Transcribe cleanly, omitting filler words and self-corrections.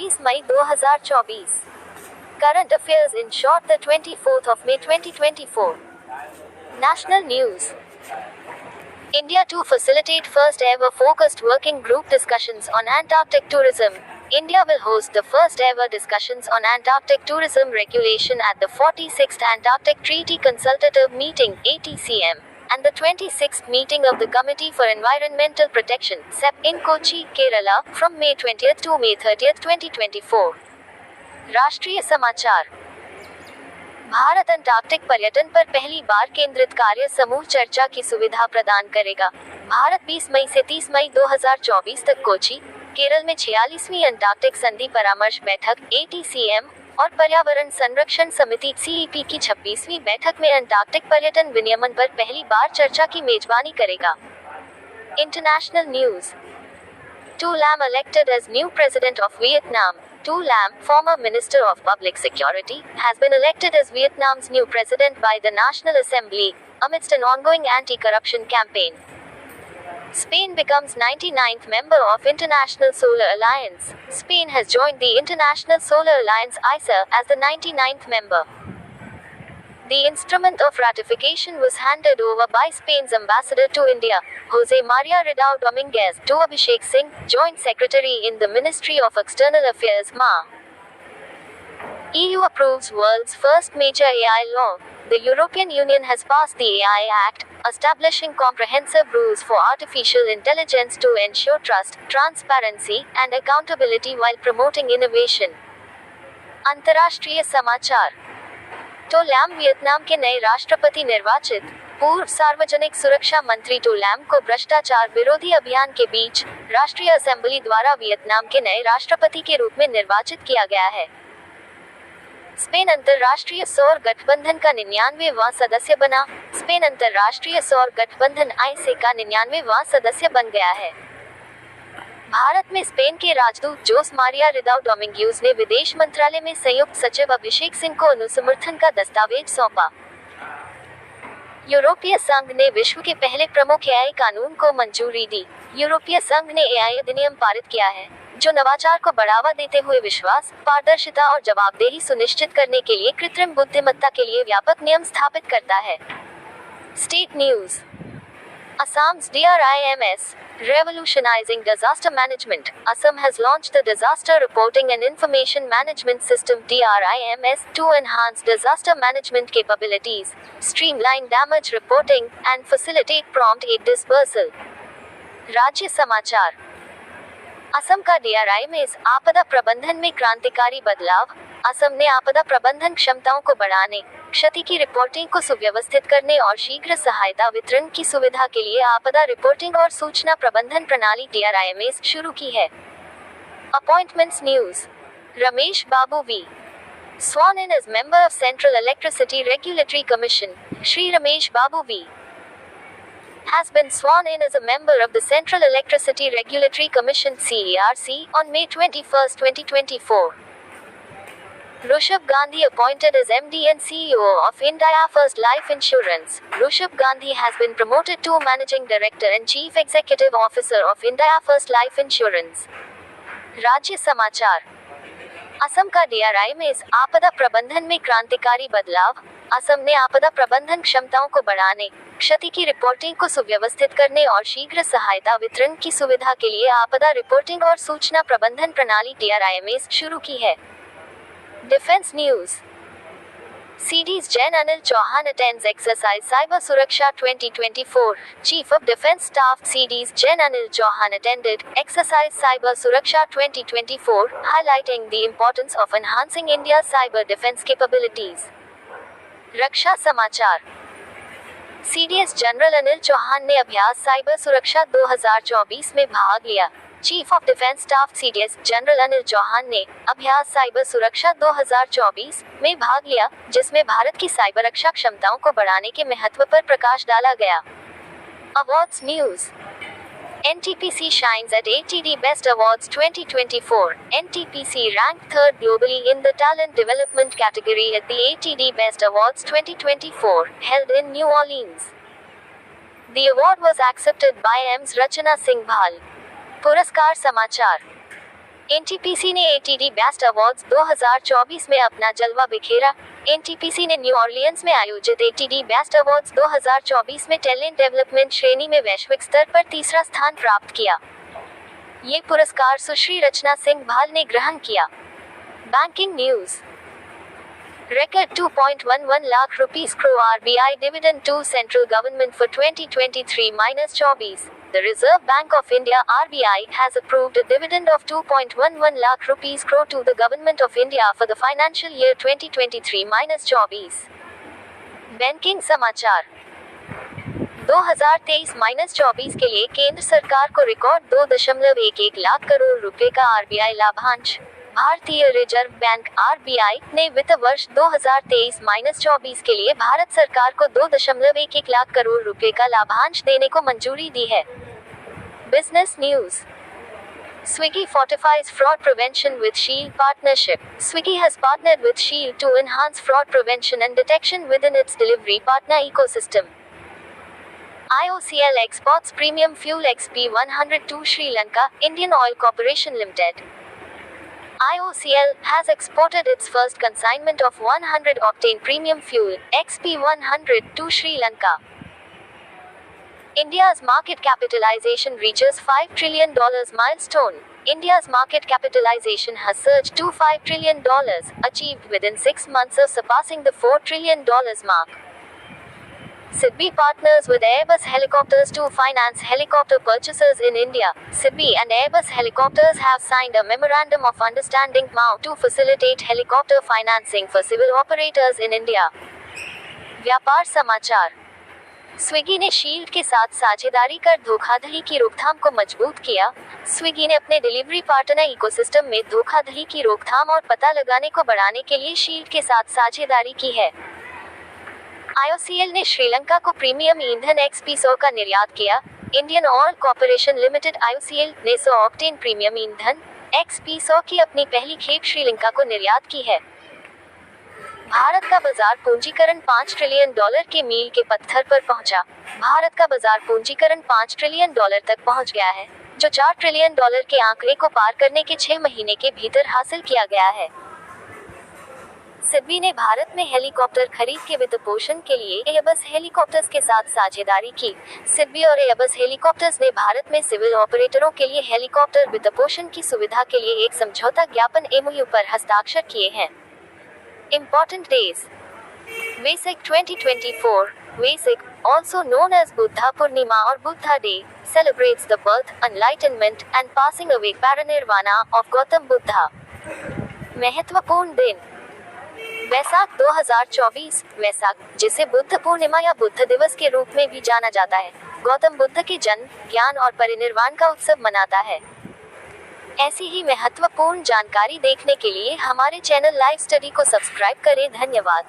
26 May 2024. Current affairs in short, the 24th of May 2024. National news. India to facilitate first ever focused working group discussions on Antarctic tourism. India will host the first ever discussions on Antarctic tourism regulation at the 46th Antarctic Treaty Consultative Meeting (ATCM) and the 26th meeting of the Committee for Environmental Protection (CEP) in Kochi, Kerala, from May 20th to May 30th, 2024. राष्ट्रीय समाचार. Bharat Antarctic पर्यटन पर पहली बार केंद्रित कार्य समूह चर्चा की सुविधा प्रदान करेगा. भारत 20 मई से 30 मई 2024 तक कोची, केरल में 46वीं अंटार्कटिक संधि परामर्श बैठक (ATCM) और पर्यावरण संरक्षण समिति (CEP) की 26वीं बैठक में अंटार्कटिक पर्यटन विनियमन पर पहली बार चर्चा की मेजबानी करेगा. International news. Tu Lam elected as new president of Vietnam. Tu Lam, former Minister of Public Security, has been elected as Vietnam's new president by the National Assembly, amidst an ongoing anti-corruption campaign. Spain becomes 99th member of International Solar Alliance. Spain has joined the International Solar Alliance (ISA) as the 99th member. The instrument of ratification was handed over by Spain's ambassador to India, Jose Maria Ridao Dominguez, to Abhishek Singh, Joint Secretary in the Ministry of External Affairs (MA). EU approves world's first major AI law. The European Union has passed the AI Act, establishing comprehensive rules for artificial intelligence to ensure trust, transparency, and accountability while promoting innovation. अंतर्राष्ट्रीय समाचार. To Lam Vietnam के नए राष्ट्रपति निर्वाचित. पूर्व सार्वजनिक सुरक्षा मंत्री To Lam को भ्रष्टाचार विरोधी अभियान के बीच राष्ट्रीय असेंबली द्वारा वियतनाम के नए राष्ट्रपति के रूप में निर्वाचित किया गया है. स्पेन अंतर्राष्ट्रीय सौर गठबंधन का 99वां सदस्य बना. स्पेन अंतर्राष्ट्रीय सौर गठबंधन (ICE) का 99वां सदस्य बन गया है. भारत में स्पेन के राजदूत जोस मारिया रिदाउ डोमिंग्यूज ने विदेश मंत्रालय में संयुक्त सचिव अभिषेक सिंह को अनुसमर्थन का दस्तावेज सौंपा. यूरोपीय संघ ने विश्व के पहले प्रमुख एआई कानून को मंजूरी दी. यूरोपीय संघ ने एआई अधिनियम पारित किया है, जो नवाचार को बढ़ावा देते हुए विश्वास, पारदर्शिता और जवाबदेही सुनिश्चित करने के लिए कृत्रिम बुद्धिमत्ता के लिए व्यापक नियम स्थापित करता है. State news. Assam's DRIMS, revolutionizing disaster management. Assam has launched the Disaster Reporting and Information Management System (DRIMS) to enhance disaster management capabilities, streamline damage reporting, and facilitate prompt aid dispersal. राज्य समाचार. असम का DRIMS आपदा प्रबंधन में क्रांतिकारी बदलाव. असम ने आपदा प्रबंधन क्षमताओं को बढ़ाने, क्षति की रिपोर्टिंग को सुव्यवस्थित करने और शीघ्र सहायता वितरण की सुविधा के लिए आपदा रिपोर्टिंग और सूचना प्रबंधन प्रणाली DRIMS शुरू की है. Appointments news. Ramesh Babu V sworn in as member of Central Electricity Regulatory Commission. Shri Ramesh Babu V has been sworn in as a member of the Central Electricity Regulatory Commission (CERC) on May 21, 2024. Rushabh Gandhi appointed as MD and CEO of India First Life Insurance. Rushabh Gandhi has been promoted to Managing Director and Chief Executive Officer of India First Life Insurance. राज्य समाचार. असम का DRIMS आपदा प्रबंधन में क्रांतिकारी बदलाव. असम ने आपदा प्रबंधन क्षमताओं को बढ़ाने, क्षति की रिपोर्टिंग को सुव्यवस्थित करने और शीघ्र सहायता वितरण की सुविधा के लिए आपदा रिपोर्टिंग और सूचना प्रबंधन प्रणाली DRIMS शुरू की है. Defence news. CD's Gen Anil Chauhan attends exercise Cyber Suraksha 2024. Chief of Defence Staff CD's Gen Anil Chauhan attended exercise Cyber Suraksha 2024, highlighting the importance of enhancing India's cyber defence capabilities. रक्षा समाचार. CDS general Anil Chauhan ने अभ्यास cyber सुरक्षा 2024 में भाग लिया. Chief of defence staff CDS general Anil Chauhan ने अभ्यास cyber सुरक्षा 2024 में भाग लिया, जिसमें भारत की साइबर रक्षा क्षमताओं को बढ़ाने के महत्व पर प्रकाश डाला गया. Awards news. NTPC shines at ATD Best Awards 2024. NTPC ranked third globally in the Talent Development category at the ATD Best Awards 2024, held in New Orleans. The award was accepted by Ms. Rachana Singh Bhal. पुरस्कार समाचार. NTPC ने ATD best awards 2024 में अपना जलवा बिखेरा। NTPC ने new Orleans में आयोजित ATD best awards 2024 में टैलेंट डेवलपमेंट श्रेणी में वैश्विक स्तर पर तीसरा स्थान प्राप्त किया। ये पुरस्कार सुश्री रचना सिंह भाल ने ग्रहण किया। Banking news. Record 2.11 lakh rupees crore RBI dividend to central government for 2023-24. The Reserve Bank of India (RBI) has approved a dividend of 2.11 lakh rupees crore to the Government of India for the financial year 2023-24. Banking समाचार। 2023-24 के लिए केंद्र सरकार को record 2.11 lakh crore रुपए का RBI लाभांश। भारतीय रिजर्व बैंक (आरबीआई) ने वित्त वर्ष 2023-24 के लिए भारत सरकार को 2.11 लाख करोड़ रुपए का लाभांश देने को मंजूरी दी है। Business news. Swiggy fortifies fraud prevention with Shield partnership. Swiggy has partnered with Shield to enhance fraud prevention and detection within its delivery partner ecosystem. IOCL exports premium fuel XP100 to Sri Lanka. Indian Oil Corporation Limited (IOCL) has exported its first consignment of 100 octane premium fuel XP100 to Sri Lanka. India's market capitalization reaches $5 trillion milestone. India's market capitalization has surged to $5 trillion, achieved within 6 months of surpassing the $4 trillion mark. SIDBI partners with Airbus Helicopters to finance helicopter purchases in India. SIDBI and Airbus Helicopters have signed a memorandum of understanding (MoU) to facilitate helicopter financing for civil operators in India. व्यापार समाचार। Swiggy ने shield के साथ साझेदारी कर धोखाधड़ी की रोकथाम को मजबूत किया। स्विगी ने अपने डिलीवरी पार्टनर इकोसिस्टम में धोखाधड़ी की रोकथाम और पता लगाने को बढ़ाने के लिए शील्ड के साथ साझेदारी की है। IOCL ने श्रीलंका को प्रीमियम ईंधन XP100 का निर्यात किया। Indian oil corporation limited (IOCL) ने 100 ऑक्टेन प्रीमियम ईंधन XP100 की अपनी पहली खेप श्रीलंका को निर्यात की है। भारत का बाजार पूंजीकरण $5 ट्रिलियन के मील के पत्थर पर पहुंचा। भारत का बाजार पूंजीकरण $5 ट्रिलियन तक पहुंच गया है, जो $4 ट्रिलियन के आंकड़े को पार करने के 6 महीने के भीतर हासिल किया गया है। सिडबी ने भारत में हेलीकॉप्टर खरीद के वित्त पोषण के लिए एयरबस हेलीकॉप्टर्स के साथ साझेदारी की। सिडबी और एयरबस हेलीकॉप्टर्स ने भारत में सिविल ऑपरेटरों के लिए हेलीकॉप्टर वित्त पोषण की सुविधा के लिए एक समझौता ज्ञापन MOU पर हस्ताक्षर किए हैं। Important days. Vesak 2024. Vesak, also known as Buddha Purnima or Buddha Day, celebrates the birth, enlightenment, and passing away parinirvana of Gautam Buddha. महत्वपूर्ण दिन। वैसाख 2024। वैसाख, जिसे बुद्ध पूर्णिमा या बुद्ध दिवस के रूप में भी जाना जाता है, गौतम बुद्ध के जन्म, ज्ञान और परिनिर्वाण का उत्सव मनाता है। ऐसी ही महत्वपूर्ण जानकारी देखने के लिए हमारे चैनल लाइव स्टडी को सब्सक्राइब करें। धन्यवाद।